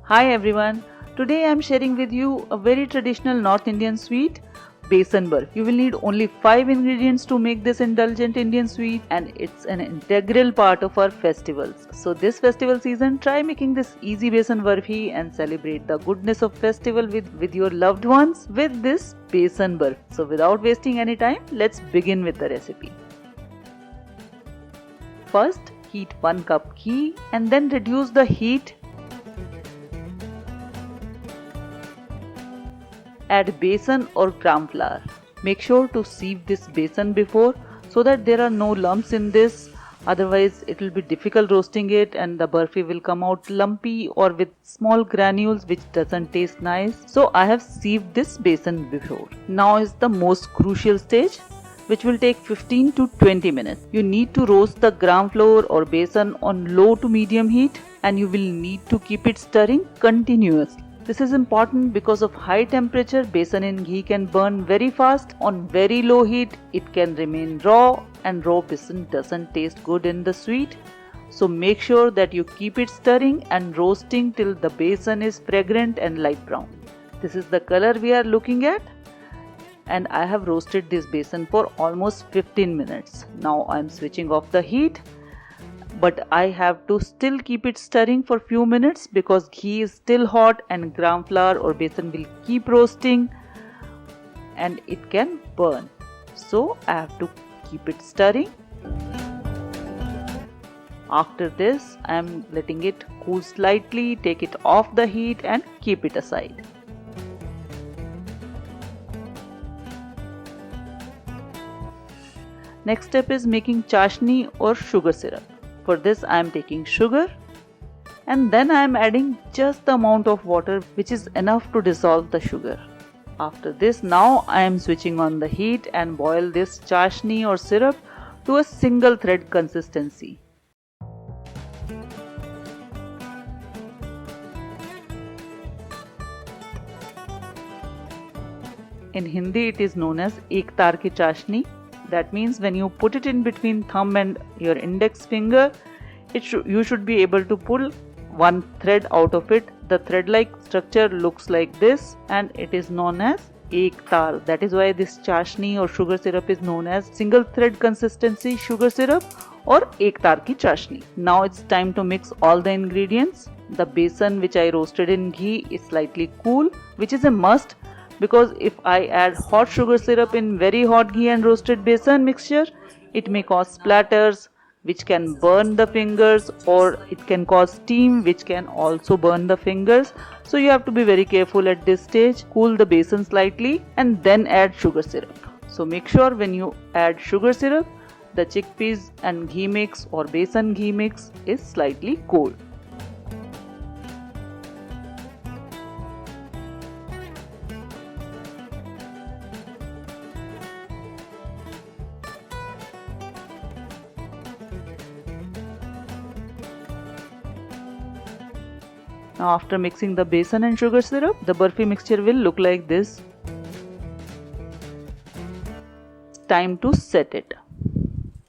Hi everyone, today I am sharing with you a very traditional North Indian sweet, besan burfi. You will need only 5 ingredients to make this indulgent Indian sweet and it's an integral part of our festivals. So this festival season, try making this easy besan burfi and celebrate the goodness of festival with your loved ones with this besan burfi. So without wasting any time, let's begin with the recipe. First, heat 1 cup ghee and then reduce the heat. Add besan or gram flour. Make sure to sieve this besan before so that there are no lumps in this. Otherwise, it will be difficult roasting it and the burfi will come out lumpy or with small granules which doesn't taste nice. So I have sieved this besan before. Now is the most crucial stage, which will take 15 to 20 minutes. You need to roast the gram flour or besan on low to medium heat and you will need to keep it stirring continuously. This is important because of high temperature, besan in ghee can burn very fast. On very low heat, it can remain raw and raw besan doesn't taste good in the sweet. So make sure that you keep it stirring and roasting till the besan is fragrant and light brown. This is the color we are looking at. And I have roasted this besan for almost 15 minutes. Now I am switching off the heat. But I have to still keep it stirring for few minutes because ghee is still hot and gram flour or besan will keep roasting and it can burn. So I have to keep it stirring. After this, I am letting it cool slightly, take it off the heat and keep it aside. Next step is making chashni or sugar syrup. For this I am taking sugar and then I am adding just the amount of water which is enough to dissolve the sugar. After this, now I am switching on the heat and boil this chashni or syrup to a single thread consistency. In Hindi it is known as ek tar ki chashni. That means when you put it in between thumb and your index finger, you should be able to pull one thread out of it. The thread-like structure looks like this and it is known as ek tar. That is why this chashni or sugar syrup is known as single thread consistency sugar syrup or ek tar ki chashni. Now it's time to mix all the ingredients. The besan which I roasted in ghee is slightly cool, which is a must. Because if I add hot sugar syrup in very hot ghee and roasted besan mixture, it may cause splatters which can burn the fingers or it can cause steam which can also burn the fingers. So you have to be very careful at this stage. Cool the besan slightly and then add sugar syrup. So make sure when you add sugar syrup, the chickpeas and ghee mix or besan ghee mix is slightly cold. Now after mixing the besan and sugar syrup, the burfi mixture will look like this. It's time to set it.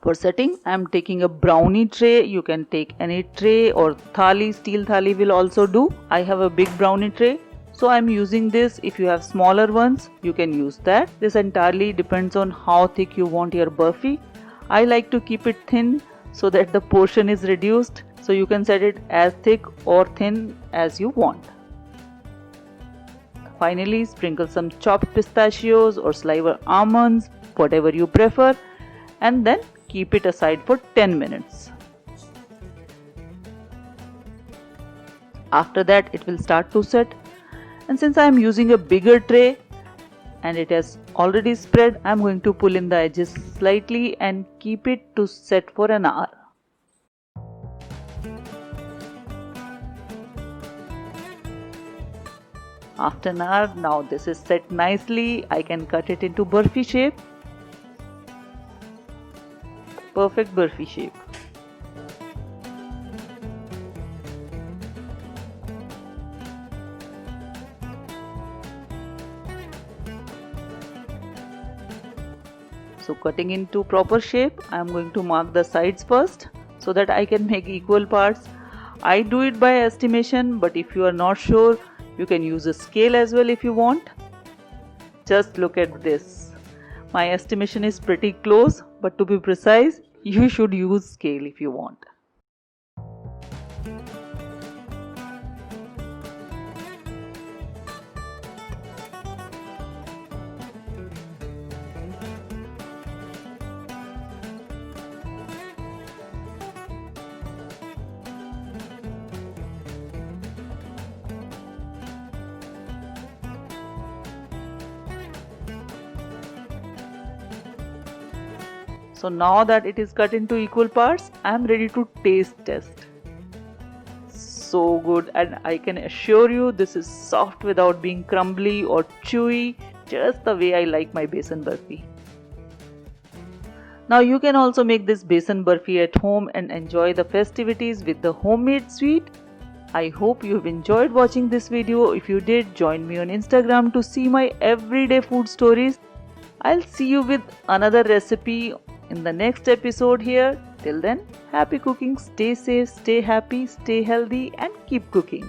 For setting, I am taking a brownie tray. You can take any tray or thali, steel thali will also do. I have a big brownie tray, so I am using this. If you have smaller ones, you can use that. This entirely depends on how thick you want your burfi. I like to keep it thin so that the portion is reduced. So you can set it as thick or thin as you want. Finally, sprinkle some chopped pistachios or sliver almonds, whatever you prefer, and then keep it aside for 10 minutes. After that, it will start to set. And since I am using a bigger tray and it has already spread, I am going to pull in the edges slightly and keep it to set for an hour. After an hour, now this is set nicely. I can cut it into burfi shape. Perfect burfi shape. So cutting into proper shape, I am going to mark the sides first so that I can make equal parts. I do it by estimation, but if you are not sure, you can use a scale as well if you want. Just look at this. My estimation is pretty close, but to be precise, you should use scale if you want. So now that it is cut into equal parts, I am ready to taste test. So good, and I can assure you this is soft without being crumbly or chewy, just the way I like my besan burfi. Now you can also make this besan burfi at home and enjoy the festivities with the homemade sweet. I hope you have enjoyed watching this video. If you did, join me on Instagram to see my everyday food stories. I'll see you with another recipe in the next episode here. Till then, happy cooking, stay safe, stay happy, stay healthy, and keep cooking.